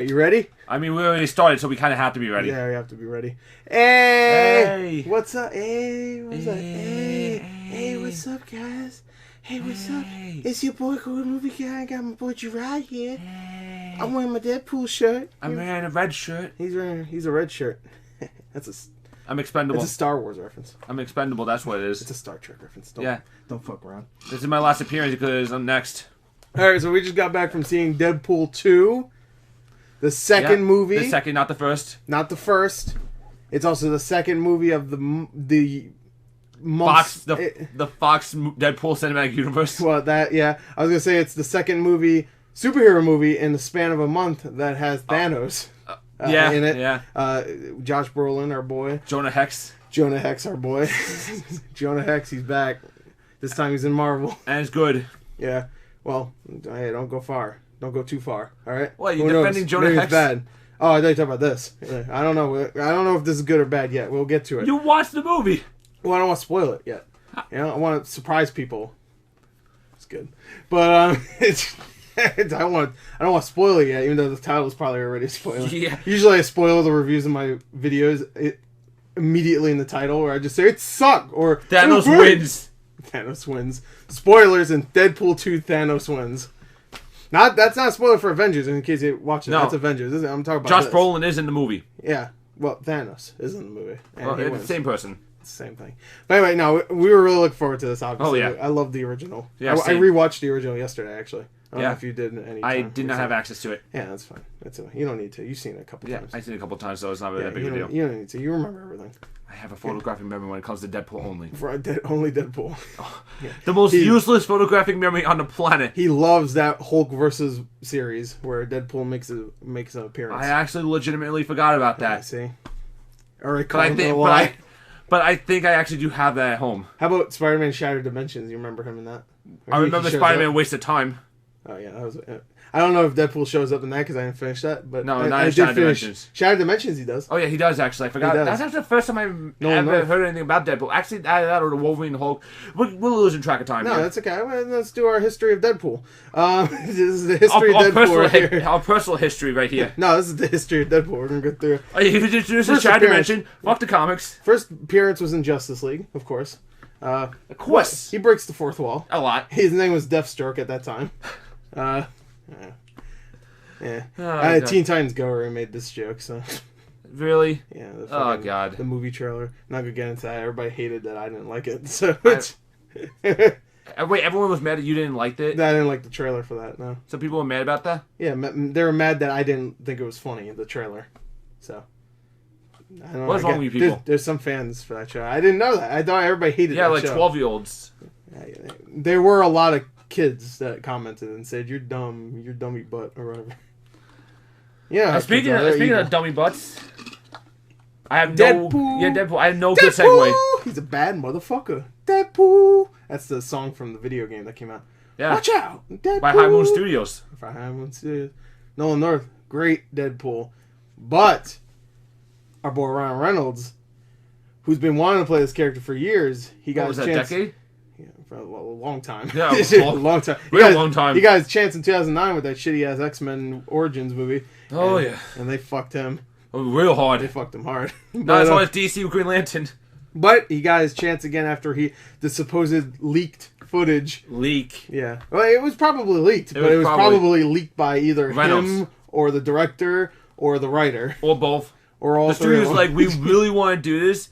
You ready? I mean, we already started, so we kind of have to be ready. Yeah, we have to be ready. Hey! What's up? Hey, what's up? Hey, what's up, guys? Hey, what's up? It's your boy, GorTheMovieGod. I got my boy Gerard here. Hey. I'm wearing my Deadpool shirt. I'm wearing a red shirt. He's a red shirt. I'm expendable. It's a Star Wars reference. I'm expendable, that's what it is. It's a Star Trek reference. Don't fuck around. This is my last appearance because I'm next. Alright, so we just got back from seeing Deadpool 2. The second movie. The second, not the first. Not the first. It's also the second movie of the Fox Deadpool cinematic universe. Well, yeah. I was gonna say it's the second superhero movie in the span of a month that has Thanos in it. Yeah. Josh Brolin, our boy. Jonah Hex, our boy. Jonah Hex, he's back. This time he's in Marvel. and it's good. Yeah. Well, hey, don't go far. Don't go too far. All right. What, you defending Jonah Maybe Hex? It's bad. Oh, I thought you were talking about this. I don't know. I don't know if this is good or bad yet. We'll get to it. You watched the movie. Well, I don't want to spoil it yet. I want to surprise people. It's good, but I don't want to spoil it yet, even though the title is probably already a spoiler. Yeah. Usually, I spoil the reviews in my videos immediately in the title, where I just say it sucked or Thanos wins. Thanos wins. Spoilers in Deadpool 2. Thanos wins. That's not a spoiler for Avengers. In case you watch it, that's Avengers. I'm talking about Josh Brolin is in the movie. Yeah. Well, Thanos is in the movie. Well, it's the same person. It's the same thing. But anyway, no, we were really looking forward to this. Obviously, Oh yeah, I love the original. Yeah, I rewatched the original yesterday. Actually, I don't know if you did any. I did not have access to it. Yeah, that's fine. You don't need to. You've seen it a couple times. I've seen it a couple times, so it's not really that big of a deal. You don't need to. You remember everything. I have a photographic memory when it comes to Deadpool only. Only Deadpool. Oh, yeah. The most useless photographic memory on the planet. He loves that Hulk versus series where Deadpool makes an appearance. I actually legitimately forgot about that. See. Or but I think I actually do have that at home. How about Spider-Man Shattered Dimensions? You remember him in that? I remember Spider-Man Waste of Time. Oh yeah, that was. I don't know if Deadpool shows up in that because I didn't finish that, but no, I did Shattered Dimensions. Shattered Dimensions, he does. Oh yeah, he does actually. I forgot. That's actually the first time I've ever heard anything about Deadpool. Actually, that or the Wolverine and Hulk. We're losing track of time. No, here. That's okay. Well, let's do our history of Deadpool. This is the history of Deadpool. Our personal history right here. No, this is the history of Deadpool. We're gonna go through. This is Shattered Dimension. Fuck the comics. First appearance was in Justice League, of course. Of course. He breaks the fourth wall. A lot. His name was Deathstroke at that time. Yeah. Teen Titans Go where he made this joke, so. Really? Yeah. God. The movie trailer. I'm not gonna get into that. Everybody hated that I didn't like it. So Wait, everyone was mad that you didn't like it? I didn't like the trailer for that, no. Some people were mad about that? Yeah, they were mad that I didn't think it was funny, the trailer. So. I don't know. What's wrong with you people? There's some fans for that show. I didn't know that. I thought everybody hated that show. Yeah, like 12-year-olds. There were a lot of kids that commented and said, "You're dumb, you're dummy butt," or whatever. Yeah. Speaking of dummy butts, I have Deadpool. Deadpool. I have no good segue. He's a bad motherfucker. Deadpool. That's the song from the video game that came out. Yeah. Watch out, Deadpool. By High Moon Studios. By High Moon Studios. Nolan North, great Deadpool, but our boy Ryan Reynolds, who's been wanting to play this character for years, he got his chance. Decade? Yeah, for a long time. Yeah, a long time. Real long time. He got his chance in 2009 with that shitty ass X-Men Origins movie. Oh yeah. And they fucked him. Oh, real hard. They fucked him hard. Not as hard as DC with Green Lantern. But he got his chance again after the supposed leaked footage. Yeah. Well, it was probably leaked, but it was probably leaked by either him or the director or the writer. Or both. Or all three. The studio's like, we really want to do this,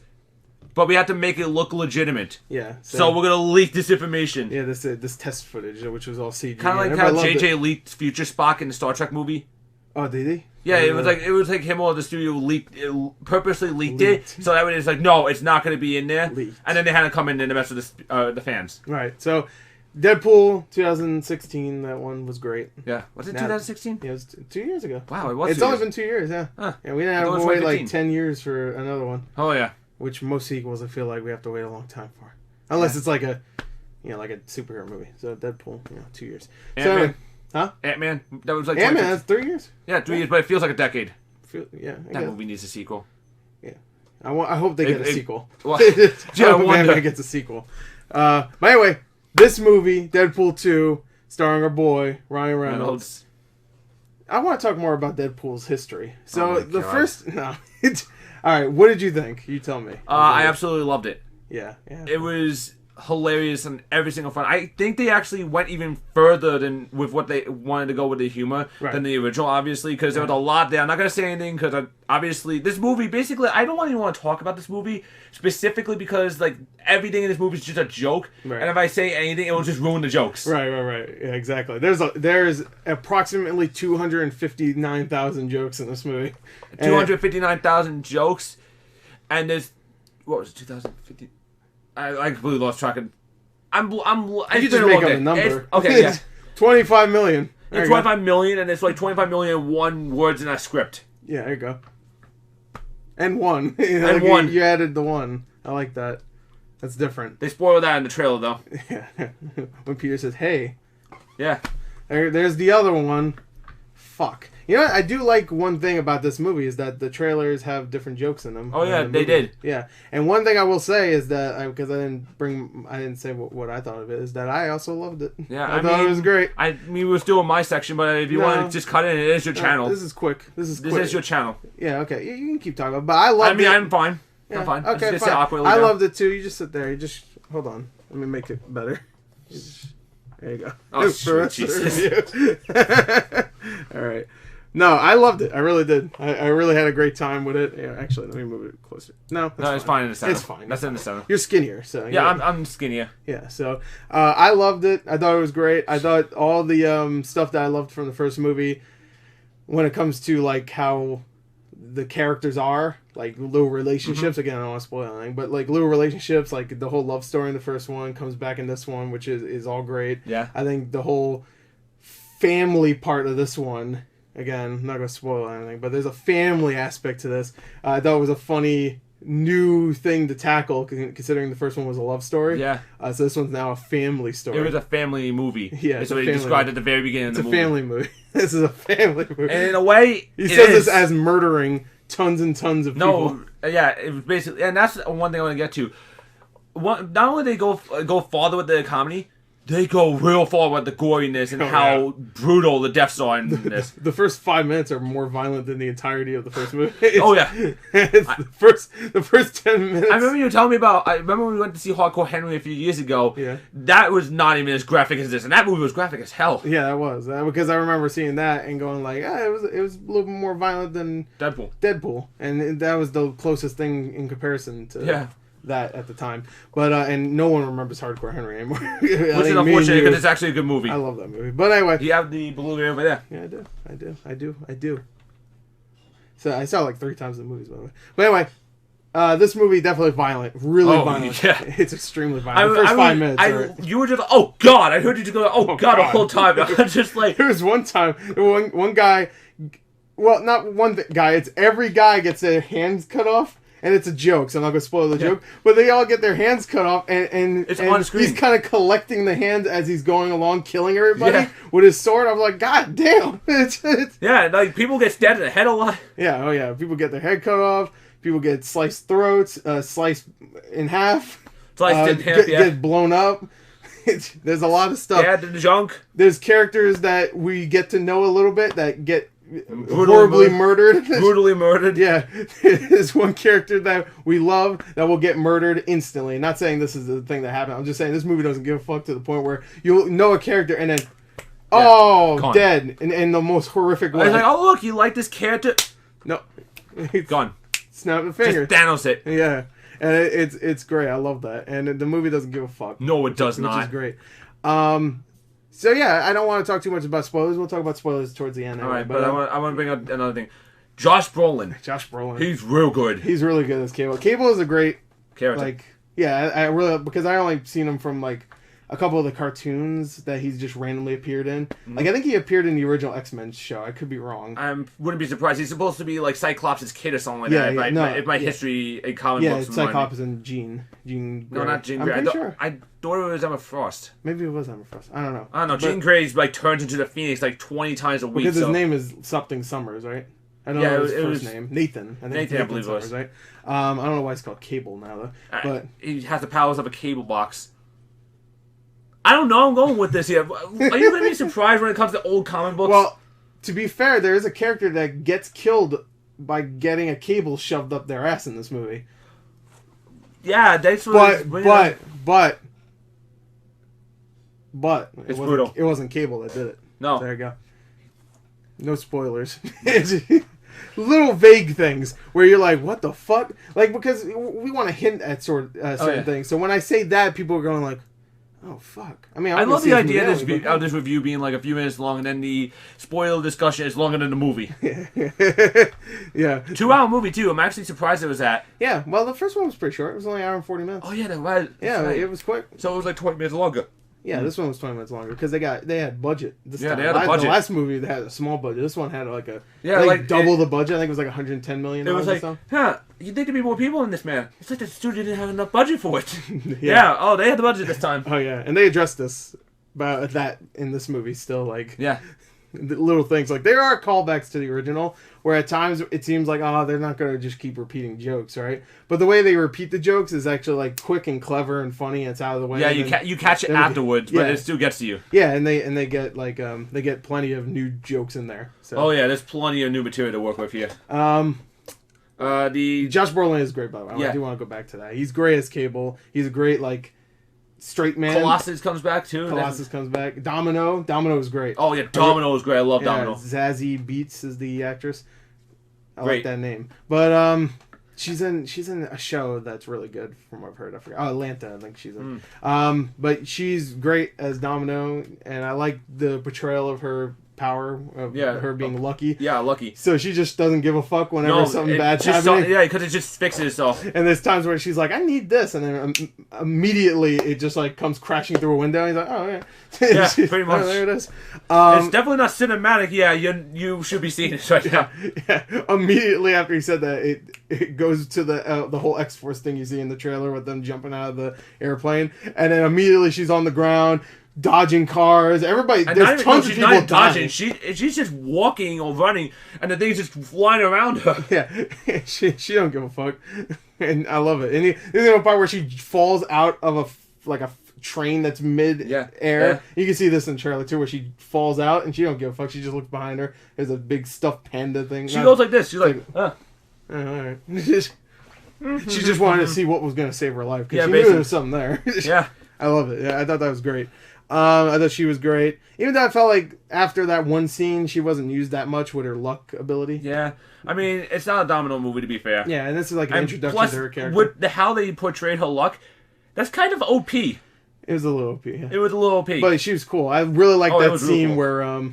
but we have to make it look legitimate. Yeah. So we're going to leak this information. Yeah, this test footage, which was all CG. Kind of like how JJ leaked Future Spock in the Star Trek movie. Oh, did he? Yeah, it was like him or the studio purposely leaked it, so that way it's like, no, it's not going to be in there. Leaked. And then they had to come in and mess with the fans. Right. So, Deadpool 2016, that one was great. Yeah. Was it 2016? Yeah, it was 2 years ago. Wow, it was. It's only been 2 years. Yeah. Huh. Yeah, we didn't have to wait like 10 years for another one. Oh yeah. Which most sequels I feel like we have to wait a long time for, unless it's like a superhero movie. So Deadpool, 2 years. Ant-Man. Huh? Ant-Man. That was like Ant-Man. That's 3 years. Yeah, 3 years, but it feels like a decade. That movie needs a sequel. Yeah, I hope they get a sequel. Well, I hope Ant-Man gets a sequel. But anyway, this movie, Deadpool 2, starring our boy Ryan Reynolds. I want to talk more about Deadpool's history. So the first, no, all right. What did you think? You tell me. I absolutely loved it. Yeah. It was hilarious and every single fun. I think they actually went even further than with what they wanted to go with the humor than the original, obviously, because there was a lot there. I'm not gonna say anything because obviously this movie, basically, I don't even want to talk about this movie specifically because like everything in this movie is just a joke, and if I say anything, it will just ruin the jokes. Right. Yeah, exactly. There's approximately 259,000 jokes in this movie. 259,000 jokes, and there's what was it, 2015? I completely lost track of. You just make up a number. Okay, yeah. 25 million. It's 25 million, and it's like 25 million and one words in a script. Yeah, there you go. And one. And one. You added the one. I like that. That's different. They spoiled that in the trailer, though. Yeah. When Peter says, hey. Yeah. There's the other one. Fuck. You know what? I do like one thing about this movie is that the trailers have different jokes in them. Oh yeah, they did. Yeah, and one thing I will say is that because I didn't say what I thought of it, is that I also loved it. Yeah, I thought it was great. We were still in my section, but if you want to just cut in, it is your channel. This is quick. This is your channel. Yeah, okay. You can keep talking about it, but I loved it. I'm fine. Yeah, I'm fine. Okay, fine. I loved it too. You just sit there. You just hold on. Let me make it better. There you go. Oh, Jesus. All right. No, I loved it. I really did. I really had a great time with it. Yeah, actually, let me move it closer. No, it's fine in the center. It's fine. That's in the center. You're skinnier, so yeah. I'm skinnier. Yeah, so I loved it. I thought it was great. I thought all the stuff that I loved from the first movie, when it comes to like how the characters are, like little relationships. Again, I don't want to spoil anything, but like little relationships, like the whole love story in the first one comes back in this one, which is all great. Yeah, I think the whole family part of this one. Again, I'm not going to spoil anything, but there's a family aspect to this. I thought it was a funny new thing to tackle, considering the first one was a love story. Yeah. So this one's now a family story. It was a family movie. Yeah. That's what he described at the very beginning of the movie. It's a family movie. This is a family movie. And in a way, he says this as murdering tons and tons of people. No, yeah, it was basically, and that's one thing I want to get to. Not only they go farther with the comedy, they go real far with the goriness and how brutal the deaths are in this. The first 5 minutes are more violent than the entirety of the first movie. Oh yeah, it's the first 10 minutes. I remember you telling me about. I remember when we went to see Hardcore Henry a few years ago. Yeah, that was not even as graphic as this, and that movie was graphic as hell. Yeah, that was because I remember seeing that and going like, it was a little bit more violent than Deadpool, and that was the closest thing in comparison to that at the time. But and no one remembers Hardcore Henry anymore. Which is unfortunate because it's actually a good movie. I love that movie. But anyway, you have the Blu-ray over there. Yeah, I do. So I saw it like 3 times in the movies, by the way. But anyway, this movie definitely violent, really violent. Yeah, it's extremely violent. The first 5 minutes. You were just oh god! I heard you just go oh god the whole time. I was just like there was one time one guy. Well, not one guy. It's every guy gets their hands cut off. And it's a joke, so I'm not going to spoil the joke. But they all get their hands cut off, and it's on screen. He's kind of collecting the hands as he's going along, killing everybody with his sword. I'm like, God damn! It's yeah, like people get stabbed in the head a lot. Yeah, oh yeah, people get their head cut off. People get sliced throats, sliced in half. Get blown up. There's a lot of stuff. Yeah, the junk. There's characters that we get to know a little bit that get horribly murdered. Brutally murdered. Yeah. There's one character that we love that will get murdered instantly. Not saying this is the thing that happened. I'm just saying this movie doesn't give a fuck to the point where you'll know a character and then dead in the most horrific way. It's like, oh look, you like this character? No. Gone. Snap the finger. Just Thanos it. Yeah. And it's great. I love that. And the movie doesn't give a fuck. No, it does not. Which is great. So yeah, I don't want to talk too much about spoilers. We'll talk about spoilers towards the end. All right, but I want to bring up another thing. Josh Brolin. He's real good. He's really good as Cable. Cable is a great character. Like, yeah, I really because I only seen him from like a couple of the cartoons that he's just randomly appeared in. Mm-hmm. Like I think he appeared in the original X-Men show. I could be wrong. I wouldn't be surprised. He's supposed to be like Cyclops' kid or something like that. If my history in comic books. Yeah, Cyclops and Jean. No, not Jean Grey. I thought it was Emma Frost. Maybe it was Emma Frost. I don't know. Jean Grey's like turns into the Phoenix like 20 times a week. Because his name is something Summers, right? I don't know his first name. Nathan. I believe Summers, right? I don't know why it's called Cable now though. But he has the powers of a cable box. I don't know. I'm going with this here. Are you going to be surprised when it comes to old comic books? Well, to be fair, there is a character that gets killed by getting a cable shoved up their ass in this movie. Yeah, that's what. But it's brutal. It wasn't cable that did it. No. There you go. No spoilers. Little vague things where you're like, what the fuck? Like, because we want to hint at certain things. So when I say that, people are going like, oh, fuck. I mean, I love the idea of this review being like a few minutes long, and then the spoiler discussion is longer than the movie. Yeah. 2-hour movie, too. I'm actually surprised it was that. Yeah, well, the first one was pretty short. It was only an hour and 40 minutes. Oh, yeah, that was. Yeah, right. It was quick. So it was like 20 minutes longer. Yeah, this one was 20 minutes longer because they had budget. They had a budget. The last movie they had a small budget. This one had like double the budget. I think it was like $110 million. It was like, you'd think there'd be more people in this, man. It's like the studio didn't have enough budget for it. Yeah. Oh, they had the budget this time. Oh yeah, and they addressed this about that in this movie. Still, like little things like there are callbacks to the original, where at times it seems like they're not going to just keep repeating jokes, right? But the way they repeat the jokes is actually like quick and clever and funny. And it's out of the way. Yeah, you catch it afterwards, but it still gets to you. Yeah, and they get like they get plenty of new jokes in there. So. Oh yeah, there's plenty of new material to work with here. The Josh Brolin is great, by the way. I do want to go back to that. He's great as Cable. He's a great straight man. Colossus comes back too. Comes back. Domino is great. Oh yeah, Domino is great. I love Domino. Zazie Beetz is the actress. I like that name. But she's in a show that's really good from what I've heard. I forgot. Oh, Atlanta, I think she's in. But she's great as Domino, and I like the portrayal of her power of her being lucky. Yeah, lucky. So she just doesn't give a fuck whenever something bad's happening. Because it just fixes itself. And there's times where she's like, I need this, and then immediately it just like comes crashing through a window. And he's like, oh yeah. Yeah, pretty much. There it is. It's definitely not cinematic. Yeah, you should be seeing it right now. Yeah. Immediately after he said that, it goes to the whole X-Force thing you see in the trailer with them jumping out of the airplane, and then immediately she's on the ground. Dodging cars, everybody. There's tons of people not dodging. Dodging. She's just walking or running, and the thing's just flying around her. Yeah, she don't give a fuck, and I love it. And there's a part where she falls out of a train that's mid air. Yeah. You can see this in the trailer too, where she falls out and she don't give a fuck. She just looks behind her. There's a big stuffed panda thing. She goes like this. She's like, all right. She just wanted to see what was going to save her life because she knew there was something there. Yeah, I love it. Yeah, I thought that was great. I thought she was great. Even though I felt like after that one scene, she wasn't used that much with her luck ability. Yeah. I mean, it's not a Domino movie, to be fair. Yeah, and this is like an introduction to her character. With how they portrayed her luck, that's kind of OP. It was a little OP, yeah. It was a little OP. But she was cool. I really like that scene cool.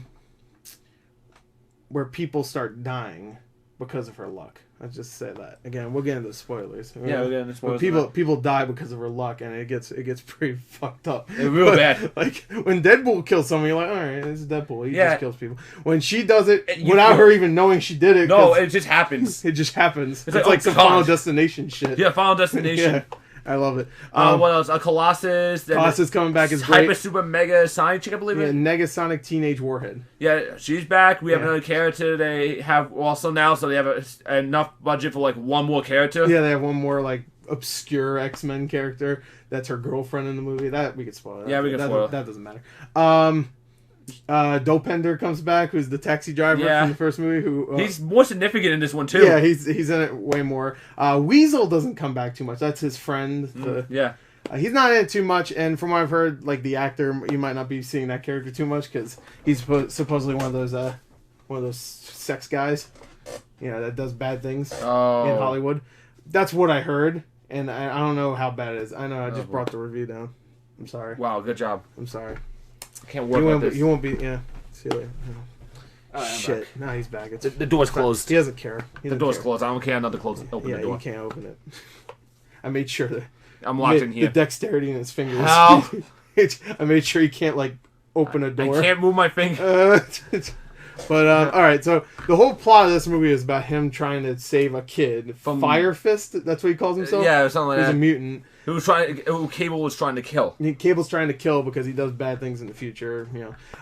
where people start dying because of her luck. I'll just say that. Again, we'll get into the spoilers. Yeah, we'll get into spoilers. People die because of her luck, and it gets pretty fucked up. It's real bad. Like, when Deadpool kills someone, you're like, alright, this is Deadpool. He just kills people. When she does it without her even knowing she did it. No, it just happens. It just happens. It's like some Final Destination shit. Yeah, Final Destination. Yeah. I love it. What else? Colossus. Colossus coming back is great. Hyper Super Mega Sonic Chick, I believe it. Yeah, Negasonic Teenage Warhead. Yeah, she's back. We have another character. They have also now, so they have enough budget for like one more character. Yeah, they have one more like obscure X-Men character. That's her girlfriend in the movie. That we could spoil. Yeah, we can spoil. That doesn't matter. Dopender comes back, who's the taxi driver from the first movie. Who he's more significant in this one too. Yeah, he's in it way more. Weasel doesn't come back too much. That's his friend. He's not in it too much, and from what I've heard, like the actor, you might not be seeing that character too much because he's supposedly one of those sex guys, that does bad things in Hollywood. That's what I heard, and I don't know how bad it is. I know I just brought the review down. I'm sorry. Wow, good job. I'm sorry. I can't work with this. You won't be. Yeah. See you later. Shit. No, he's back. The door's closed. He doesn't care. The door's closed. I don't care. Another close. Open the door. Yeah, you can't open it. I made sure that. I'm locked in here. The dexterity in his fingers. How? I made sure he can't open a door. I can't move my finger. But all right, so the whole plot of this movie is about him trying to save a kid from Fire Fist. That's what he calls himself. Yeah, something like that. He's a mutant. Who Cable was trying to kill. Cable's trying to kill because he does bad things in the future.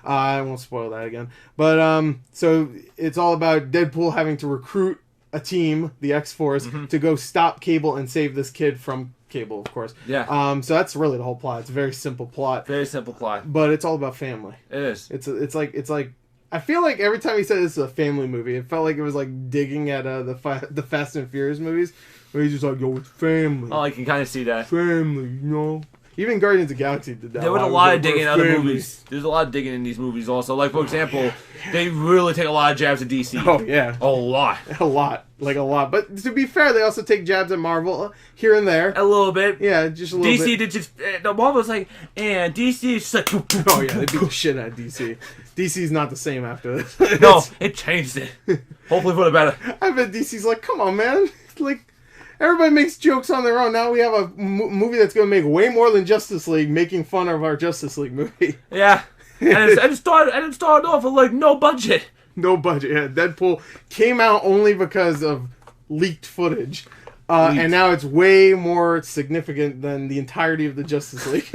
I won't spoil that again. But so it's all about Deadpool having to recruit a team, the X-Force, to go stop Cable and save this kid from Cable, of course. Yeah. So that's really the whole plot. It's a very simple plot. Very simple plot. But it's all about family. It is. It's like I feel like every time he said this is a family movie, it felt like it was like digging at the Fast and Furious movies, where he's just like, yo, it's family. Oh, I can kind of see that. Family, you know. Even Guardians of the Galaxy did that. There was a lot of digging in other movies. There's a lot of digging in these movies also. Like, for example, they really take a lot of jabs at DC. Oh, yeah. A lot. A lot. Like, a lot. But to be fair, they also take jabs at Marvel here and there. A little bit. Yeah, just a little bit. DC did just... The Marvel's like, and DC is just like... Oh, yeah, they beat the shit out of DC. DC's not the same after this. No, it changed it. Hopefully for the better. I bet DC's like, come on, man. Like... Everybody makes jokes on their own. Now we have a movie that's going to make way more than Justice League, making fun of our Justice League movie. Yeah. And it started off with, like, no budget. No budget, yeah. Deadpool came out only because of leaked footage. And now it's way more significant than the entirety of the Justice League.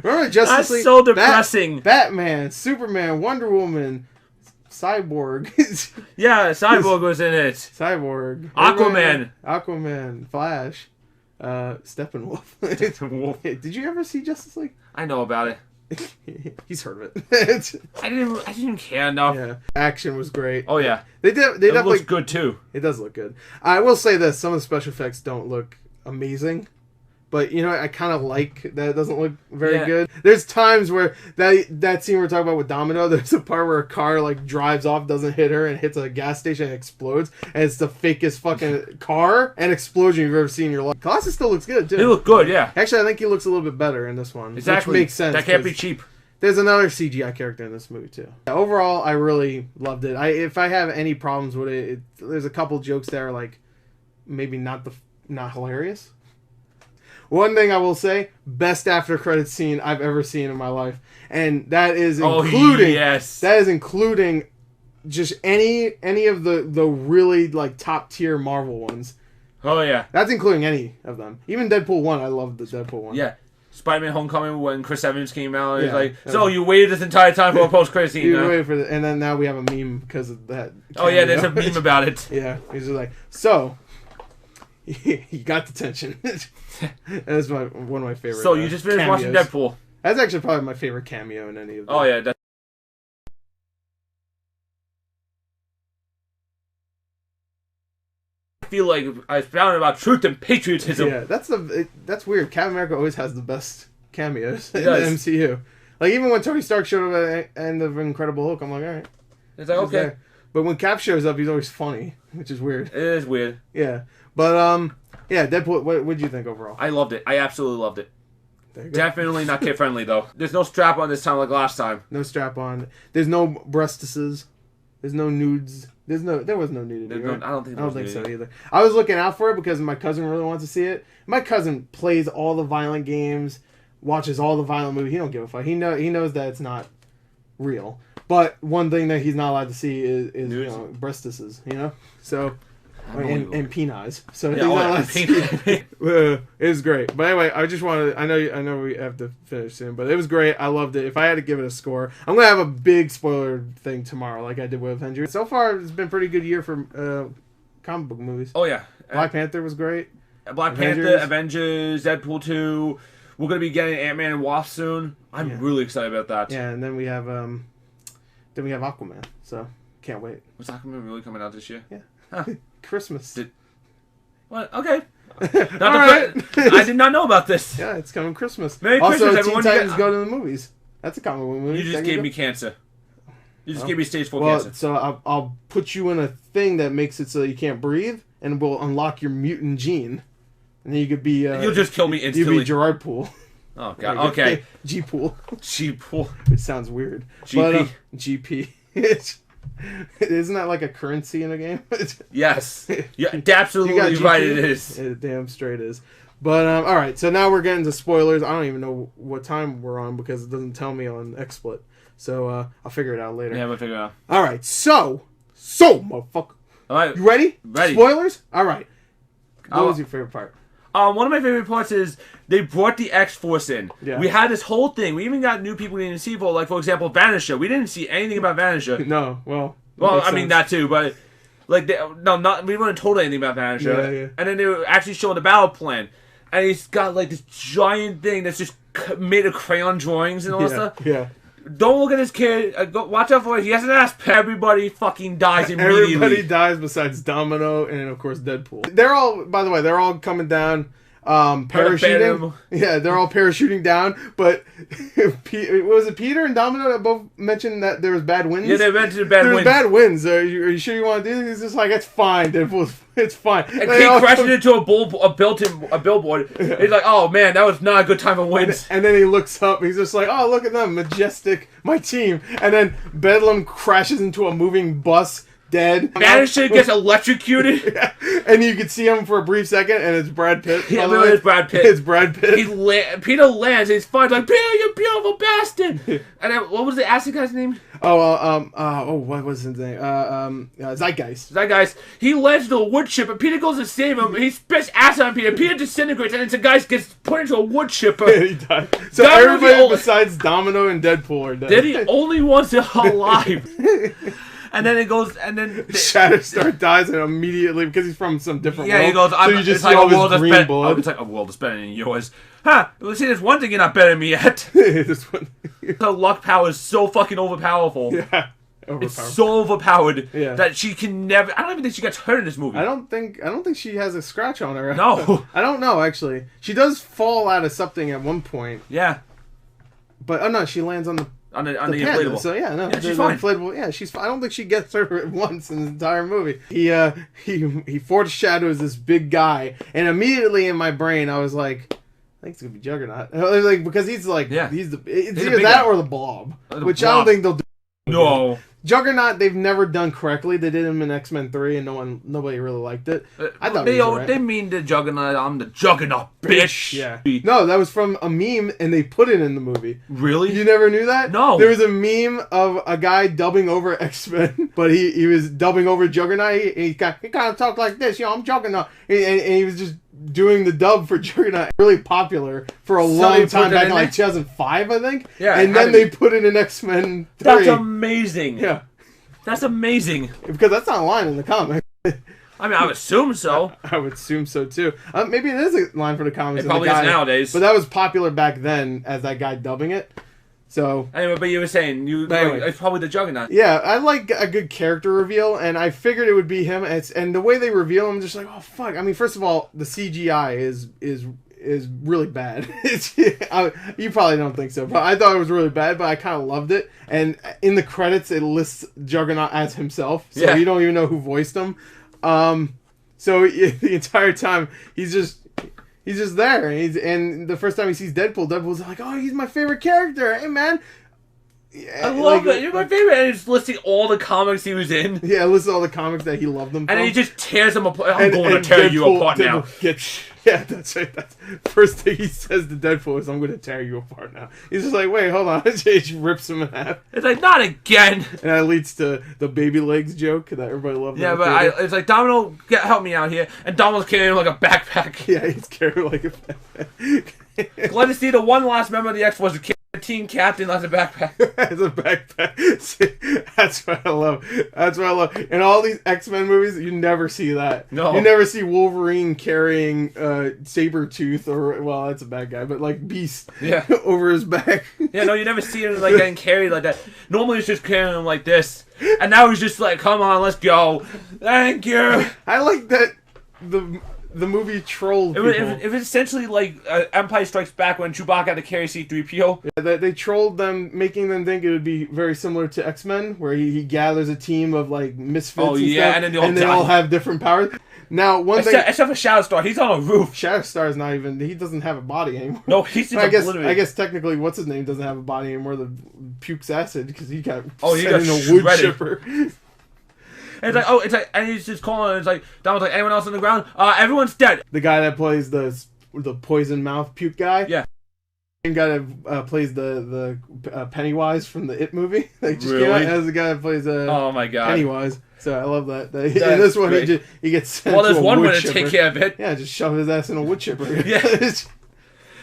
Remember Justice League? That's so depressing. Batman, Superman, Wonder Woman... Cyborg. Yeah, Cyborg was in it. Cyborg. Aquaman, Flash. Steppenwolf. Did you ever see Justice League? I know about it. He's heard of it. I didn't care enough. Yeah. Action was great. Oh yeah. It looks good too. It does look good. I will say this, some of the special effects don't look amazing. But, you know, I kind of like that it doesn't look very good. There's times where that scene we're talking about with Domino, there's a part where a car, like, drives off, doesn't hit her, and hits a gas station and explodes. And it's the fakest fucking car and explosion you've ever seen in your life. Colossus still looks good, too. He looked good, yeah. Actually, I think he looks a little bit better in this one. Exactly. Which makes sense. That can't be cheap. There's another CGI character in this movie, too. Overall, I really loved it. If I have any problems with it, there's a couple jokes that are, like, maybe not hilarious. One thing I will say, best after credits scene I've ever seen in my life. And that is including just any of the really like top tier Marvel ones. Oh yeah. That's including any of them. Even Deadpool 1, I loved the Deadpool 1. Yeah. Spider-Man Homecoming when Chris Evans came out, he's like, so you waited this entire time for a post-credit scene, You waited for the, and then now we have a meme because of that. Oh yeah, there's a meme about it. Yeah. He's just like, so you got the tension. That's one of my favorite. So you just finished watching Deadpool. That's actually probably my favorite cameo in any of them. Oh yeah. I feel like I found about truth and patriotism. Yeah, that's weird. Captain America always has the best cameos in the MCU. Like even when Tony Stark showed up at the end of Incredible Hulk, I'm like, all right. It's like okay. There. But when Cap shows up, he's always funny, which is weird. It is weird. Yeah, but yeah, Deadpool. What did you think overall? I loved it. I absolutely loved it. Definitely not kid friendly though. There's no strap on this time like last time. No strap on. There's no breastises. There's no nudes. There was no nudity. Right? I don't think so either. I was looking out for it because my cousin really wants to see it. My cousin plays all the violent games, watches all the violent movies. He don't give a fuck. He knows that it's not real. But one thing that he's not allowed to see is you know, breastises. You know, so. And peneyes. So it was great. But anyway, I just wanted. I know we have to finish soon, but it was great. I loved it. If I had to give it a score, I'm gonna have a big spoiler thing tomorrow, like I did with Avengers. So far, it's been a pretty good year for comic book movies. Oh yeah, Black Panther was great. Panther, Avengers, Deadpool 2. We're gonna be getting Ant-Man and Wasp soon. I'm really excited about that. Yeah, and then we have Aquaman. So can't wait. Was Aquaman really coming out this year? Yeah. Huh. Christmas. What? Okay. I did not know about this. Yeah, it's coming Christmas. Merry Christmas, everyone. Teen Titans Go to the movies. That's a comic book movie. You just gave me cancer. You just gave me stage 4 cancer. So I'll put you in a thing that makes it so you can't breathe, and we'll unlock your mutant gene, and then you could be. You'll just kill me instantly. You'll be Gerard Poole. Oh god. Okay. G-Pool. G-Pool. It sounds weird. GP. GP. Isn't that like a currency in a game? Yes. Yeah, absolutely right it is. It damn straight is. But, alright, so now we're getting to spoilers. I don't even know what time we're on because it doesn't tell me on XSplit. So, I'll figure it out later. Yeah, we'll figure it out. Alright, so, motherfucker. Alright. You ready? Ready. Spoilers? Alright. What was your favorite part? One of my favorite parts is they brought the X-Force in. Yeah. We had this whole thing. We even got new people we didn't see for, like, for example, Vanisher. We didn't see anything about Vanisher. No, well, I mean, that too, but, like, we weren't told anything about Vanisher. Yeah. And then they were actually showing the battle plan. And he's got, like, this giant thing that's just made of crayon drawings and all that stuff. Yeah. don't look at this kid. Watch out for it. He has an ass. Everybody fucking dies immediately. Everybody dies besides Domino and, of course, Deadpool. They're all, by the way, they're all coming down, parachuting. Yeah, they're all parachuting down, but was it Peter and Domino that both mentioned that there was bad winds? Yeah, they mentioned bad winds. There was bad winds. Are you sure you want to do this? He's just like, it's fine, Deadpool. It's fine. And he crashed into a billboard. He's like, oh man, that was not a good time of winds. And then he looks up. He's just like, oh, look at them, majestic, my team. And then Bedlam crashes into a moving bus. Dead. Madison gets electrocuted. Yeah. And you can see him for a brief second, and it's Brad Pitt. Yeah, really, it's Brad Pitt. It's Brad Pitt. Peter lands, and he's fine. Like, Peter, you beautiful bastard. And then, what was the acid guy's name? What was his name? Zeitgeist. Zeitgeist. He lands into a wood chipper. Peter goes to save him. He spits acid on Peter. Peter disintegrates, and then the guy gets put into a wood chipper. He died. So everybody besides Domino and Deadpool are dead. Then he only wants it alive. And then it goes, and then Shatterstar dies, and immediately because he's from some different world. Yeah, he goes. So you just see all this green blood. It's like a world is better than yours. Huh? Let's see. There's one thing you're not better than me yet. This one. The luck power is so fucking overpowerful. Yeah. It's so overpowered that she can never. I don't even think she gets hurt in this movie. I don't think she has a scratch on her. No. I don't know actually. She does fall out of something at one point. Yeah. But no, she lands on the inflatable. So yeah, no, she's fine. Inflatable, yeah, she's fine. I don't think she gets her once in the entire movie. He foreshadows this big guy, and immediately in my brain I was like, I think it's gonna be Juggernaut. Like because he's either that or the Blob, which I don't think they'll do. No. Juggernaut, they've never done correctly. They did him in X-Men 3, and nobody really liked it. I thought they mean the Juggernaut. I'm the Juggernaut, bitch. Yeah. No, that was from a meme, and they put it in the movie. Really? You never knew that? No. There was a meme of a guy dubbing over X-Men, but he was dubbing over Juggernaut. He kind of talked like this, I'm Juggernaut, and he was just doing the dub for Juggernaut. Really popular for a long time, back in like 2005, I think. Yeah. And then they put it in X-Men 3. That's amazing. Yeah. That's amazing. Because that's not a line in the comic. I mean, I would assume so. I would assume so too. Maybe it is a line for the comics. It probably is nowadays. But that was popular back then as that guy dubbing it. So anyway, but you were saying it's probably the Juggernaut. Yeah, I like a good character reveal, and I figured it would be him. And the way they reveal him, I'm just like, oh fuck. I mean, first of all, the CGI is really bad. You probably don't think so, but I thought it was really bad, but I kind of loved it. And in the credits, it lists Juggernaut as himself, so you don't even know who voiced him. So the entire time he's just there, and the first time he sees Deadpool's like, oh, he's my favorite character. Hey man. Yeah, I love it. You're my favorite. And he's listing all the comics he was in. Yeah, listing all the comics that he loved them from. And then he just tears them apart. I'm going to tear you apart now. Yeah, that's right. That's first thing he says to Deadpool is, I'm going to tear you apart now. He's just like, wait, hold on. He just rips him in half. It's like, not again. And that leads to the baby legs joke that everybody loved. Yeah, but it's like, Domino, help me out here. And Domino's carrying like a backpack. Yeah, he's carrying like a backpack. Glad to see the one last member of the X-Force who the team captain has a backpack. Has a backpack. See, that's what I love. That's what I love. In all these X-Men movies, you never see that. No. You never see Wolverine carrying Sabretooth or, well, that's a bad guy, but like Beast over his back. Yeah, no, you never see him like getting carried like that. Normally it's just carrying him like this. And now he's just like, come on, let's go. Thank you. I like that the movie trolled people. It was essentially like Empire Strikes Back when Chewbacca had to carry C-3PO. Yeah, they trolled them, making them think it would be very similar to X-Men, where he gathers a team of like misfits and stuff, and they all have different powers. Now, except for Shatterstar, he's on a roof. Shatterstar is not even, he doesn't have a body anymore. No, he's just I guess technically, what's his name doesn't have a body anymore, the pukes acid, because he got he got in a wood chipper. And it's like, and he's just calling. It's like, Donald's like, anyone else on the ground? Everyone's dead. The guy that plays the poison mouth puke guy. Yeah. The guy that plays the Pennywise from the It movie. That just really? Came out as the guy that plays oh my god, Pennywise. So I love that. In this one, he gets sent to a wood chipper. Well, there's one way to take care of it. Yeah, just shove his ass in a wood chipper. Yeah.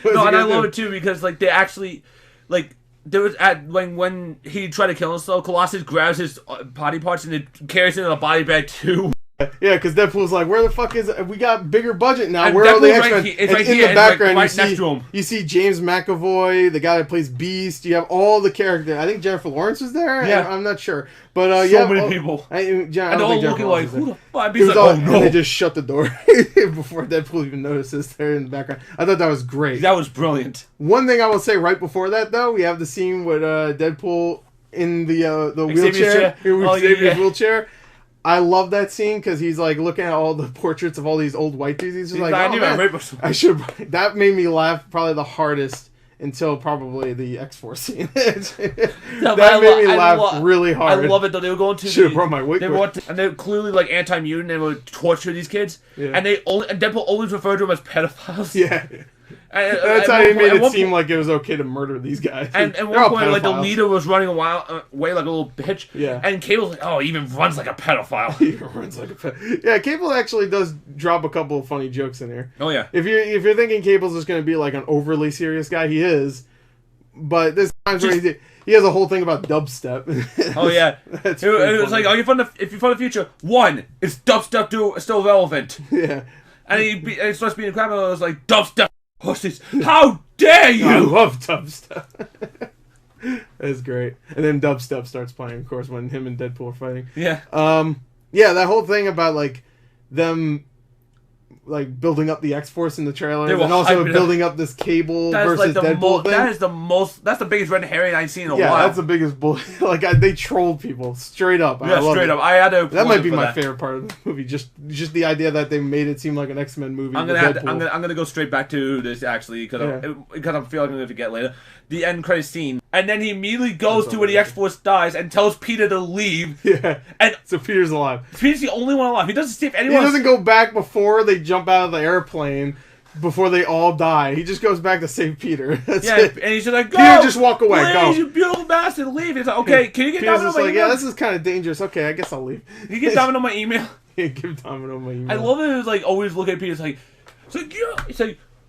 No, and I love it too because like they actually like. There was when he tried to kill himself, Colossus grabs his body parts and it carries it in a body bag too. Yeah, because Deadpool's like, where the fuck is it? We got bigger budget now. Where are the X-Men? And in the background, you see James McAvoy, the guy that plays Beast. You have all the characters. I think Jennifer Lawrence was there. Yeah, I'm not sure, but so many people. And they're all looking like, who the fuck? Beast's like, oh no! And they just shut the door before Deadpool even notices they're in the background. I thought that was great. That was brilliant. One thing I will say right before that, though, we have the scene with Deadpool in the wheelchair, Xavier's wheelchair. I love that scene because he's like looking at all the portraits of all these old white dudes. He's just like, oh, man, I should. That made me laugh probably the hardest until probably the X-Force scene. That made me laugh really hard. I love it though. They were going to. Should have brought my wig. And they're clearly like anti-mutant and would torture these kids. Yeah. And Deadpool always referred to them as pedophiles. Yeah. That's how he made it seem like it was okay to murder these guys. And at one point, like, the leader was running away like a little bitch. Yeah. And Cable's like, oh, he even runs like a pedophile. He runs like a pedophile. Yeah, Cable actually does drop a couple of funny jokes in here. Oh, yeah. If you're thinking Cable's just going to be like an overly serious guy, he is. But there's times where he has a whole thing about dubstep. Oh, yeah. It was like, if you're from the future, one, is dubstep still relevant? Yeah. And he starts being a crap, and I was like, dubstep. Pussies! How dare you! I love dubstep. That's great. And then dubstep starts playing, of course, when him and Deadpool are fighting. Yeah. Yeah, that whole thing about like them like building up the X-Force in the trailer and also building up this Cable versus Deadpool thing. That's the biggest red herring I've seen in a while. Yeah, that's the biggest bull. Like they trolled people straight up. Yeah, straight up. I had to. That might be my favorite part of the movie. Just the idea that they made it seem like an X-Men movie. I'm gonna go straight back to this actually because I feel like I'm gonna forget later. The end credit scene, and then he immediately goes to where the X-Force dies and tells Peter to leave. Yeah, and so Peter's alive. Peter's the only one alive. He doesn't see if anyone. He doesn't go back before they jump out of the airplane. Before they all die, he just goes back to save Peter. That's it. And he's just like, go! Peter, just walk away. Please, go! You beautiful bastard, leave. He's like, okay, can you get Peter's Domino my email? Yeah, this is kind of dangerous. Okay, I guess I'll leave. Can you get Domino my email? Yeah, give Domino my email. I love it. It was like always look at Peter. It's like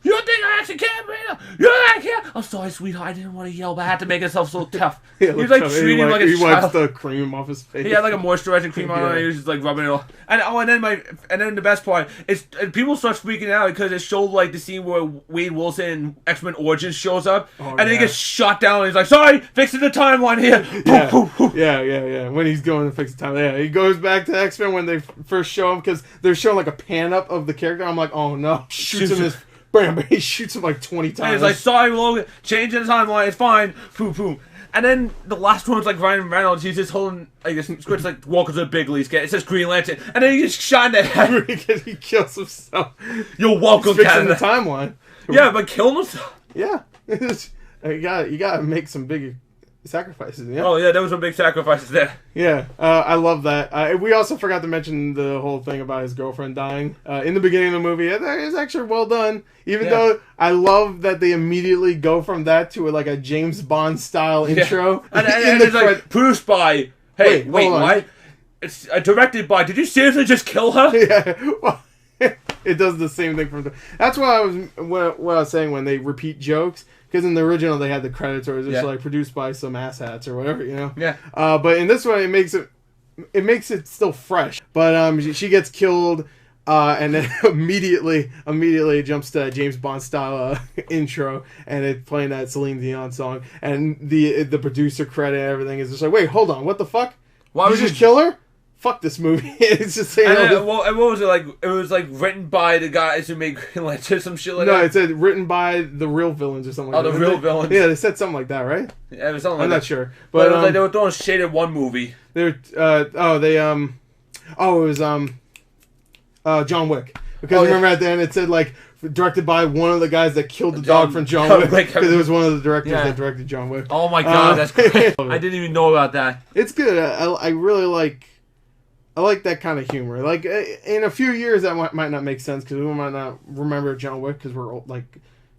you think I actually care, Peter? You think I care? I'm sorry, sweetheart. I didn't want to yell, but I had to make myself so tough. He was like treating him like a child. He wipes the cream off his face. He had like a moisturizing cream on it. He was just like rubbing it off. And then the best part is people start freaking out because it showed like the scene where Wade Wilson in X-Men Origins shows up, and then he gets shot down. And he's like, "Sorry, fixing the timeline here." Yeah. When he's going to fix the timeline, he goes back to X-Men when they first show him because they're showing like a pan up of the character. I'm like, oh no, shoots him his. Bam! He shoots him like 20 times. And he's like, sorry, Logan, changing the timeline, it's fine. Boom. And then the last one's like Ryan Reynolds, he's just holding, I guess, Squid's like, welcome to the big leagues, it says Green Lantern. And then he just shot in the head. Because he kills himself. You're welcome, he's fixing the timeline. Yeah, but kill himself. Yeah. you gotta make some big sacrifices. Yeah. Oh yeah, there was some big sacrifices there. Yeah, I love that. We also forgot to mention the whole thing about his girlfriend dying in the beginning of the movie. It's actually well done, even though I love that they immediately go from that to like a James Bond style intro. And it's like produced by. Hey, wait, what? It's directed by. Did you seriously just kill her? Yeah. Well, it does the same thing from. That's what I was saying when they repeat jokes. Because in the original they had the credits, or it was just like produced by some asshats or whatever, you know. Yeah. But in this one, it makes it still fresh. But she gets killed, and then immediately it jumps to James Bond style intro, and it's playing that Celine Dion song, and the producer credit and everything is just like, wait, hold on, what the fuck? Why would you just kill her? Fuck this movie. It's just saying. And what was it like? It was like written by the guys who made Green Lantern, some shit like that. No, it said written by the real villains or something like that. Oh, the real villains. Yeah, they said something like that, right? Yeah, it was something like I'm that. not sure, but it was like they were throwing shade at one movie. It was John Wick, because remember at the end it said like directed by one of the guys that killed the dog from John Wick, because it was one of the directors that directed John Wick. Oh my god, that's great! I didn't even know about that. It's good. I really like. I like that kind of humor. Like, in a few years, that might not make sense, because we might not remember John Wick, because we're old, like,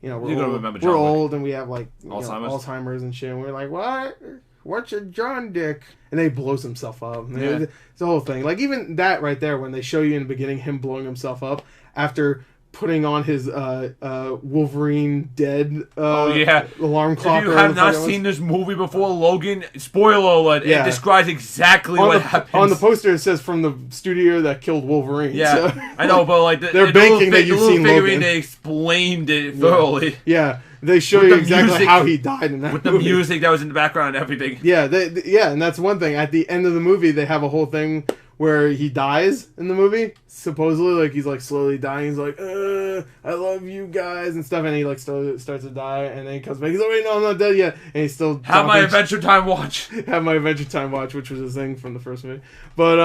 you know, we're old, and we have, like, Alzheimer's and shit, and we're like, what? What's a John Dick? And then he blows himself up. Yeah. It's the whole thing. Like, even that right there, when they show you in the beginning him blowing himself up, after putting on his Wolverine dead alarm clock. If you have not seen this movie before, Logan, spoiler alert, it describes exactly what happens. On the poster it says from the studio that killed Wolverine. Yeah, so. I know, but like they're banking that you've seen Logan. They explained it thoroughly. Yeah. They show you exactly how he died in that with movie. The music that was in the background and everything. Yeah, and that's one thing. At the end of the movie, they have a whole thing where he dies in the movie. Supposedly, like he's like slowly dying. He's like, "I love you guys" and stuff, and he like starts to die, and then he comes back. He's like, "Wait, no, I'm not dead yet," and he's still have my Adventure Time watch. Have my Adventure Time watch, which was a thing from the first movie, but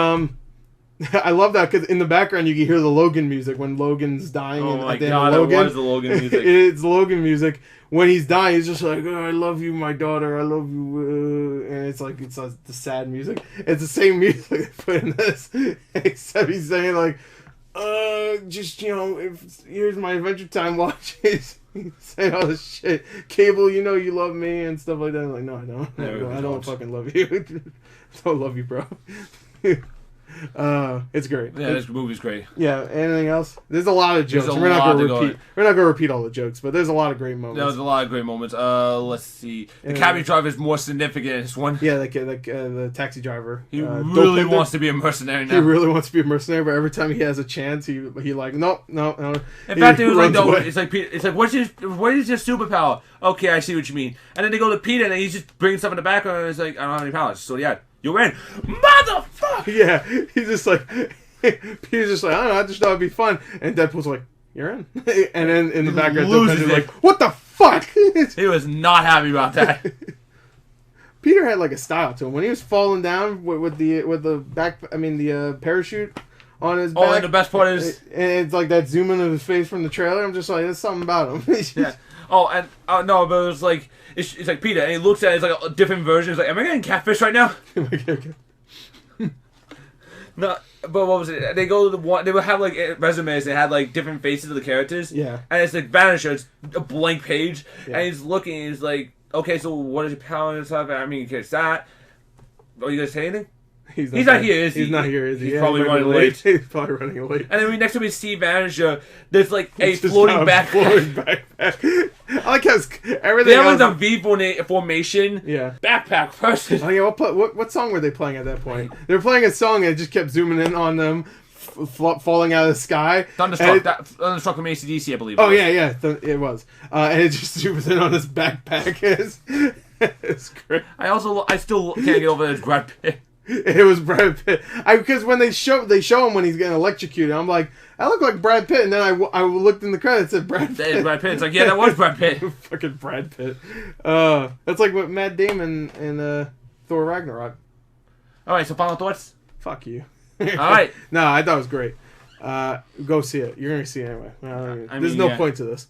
I love that because in the background you can hear the Logan music when Logan's dying. Oh my god, it was the Logan music. It's Logan music. When he's dying, he's just like, "Oh, I love you, my daughter. I love you," and it's like the sad music. It's the same music they put in this, except he's saying like, just here's my Adventure Time watch." He's saying all this shit. Cable, you know you love me and stuff like that. I'm like, no, I don't. I don't fucking love you. I don't love you, bro. It's great. Yeah, this movie's great. Yeah. Anything else? There's a lot of jokes. We're not gonna repeat all the jokes, but there's a lot of great moments. There's a lot of great moments. Let's see. The cab driver is more significant in this one. Yeah, the taxi driver. He really wants to be a mercenary now. He really wants to be a mercenary, but every time he has a chance, he like no. In fact, it was like no. It's like what is your superpower? Okay, I see what you mean. And then they go to Peter, and he's just bringing stuff in the background, and it's like, I don't have any powers. So yeah. You're in, motherfucker. Yeah, he's just like, Peter's just like, I don't know, I just thought it'd be fun, and Deadpool's like, you're in, and then in the background, Deadpool's like, what the fuck? He was not happy about that. Peter had like a style to him when he was falling down with the parachute on his back. Oh, and the best part is, and it's like that zoom in of his face from the trailer. I'm just like, there's something about him. Yeah. Oh, and no, but it was like it's like Peter, and he looks at it, it's like a different version. He's like, "Am I getting catfish right now?" No, but what was it? They go to the one. They would have like resumes. They had like different faces of the characters. Yeah. And it's like Vanisher. It's a blank page, yeah. and he's looking. And he's like, "Okay, so what is your power and stuff?" I mean, it's that. Are you gonna say anything? He's not here, is he? He's not here, is he? He's probably running late. He's probably running late. And then next to me, Steve Vanisher. There's like a floating backpack. I like how everything. They have like the V formation. Yeah. Backpack person. Oh yeah. What song were they playing at that point? They were playing a song and it just kept zooming in on them falling out of the sky. Thunderstruck from AC/DC, I believe. Oh yeah, it was. And it just zooms in on his backpack. It's great. I still can't get over this Brad Pitt. It was Brad Pitt. Because when they show him when he's getting electrocuted, I'm like, I look like Brad Pitt, and then I looked in the credits and said Brad Pitt. That is Brad Pitt. It's like, yeah, that was Brad Pitt. Fucking Brad Pitt. That's like what Matt Damon in Thor Ragnarok. All right, so final thoughts. Fuck you. All right. No, I thought it was great. Go see it. You're gonna see it anyway. There's no point to this.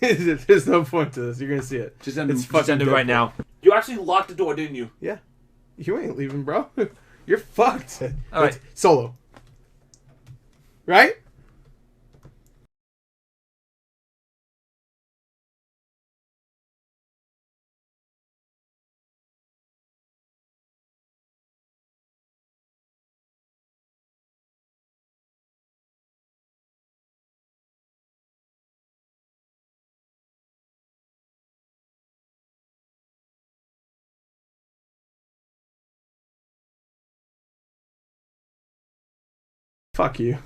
There's no point to this. You're gonna see it. Just end it right now. You actually locked the door, didn't you? Yeah. You ain't leaving, bro. You're fucked. All right. Solo. Right? Fuck you.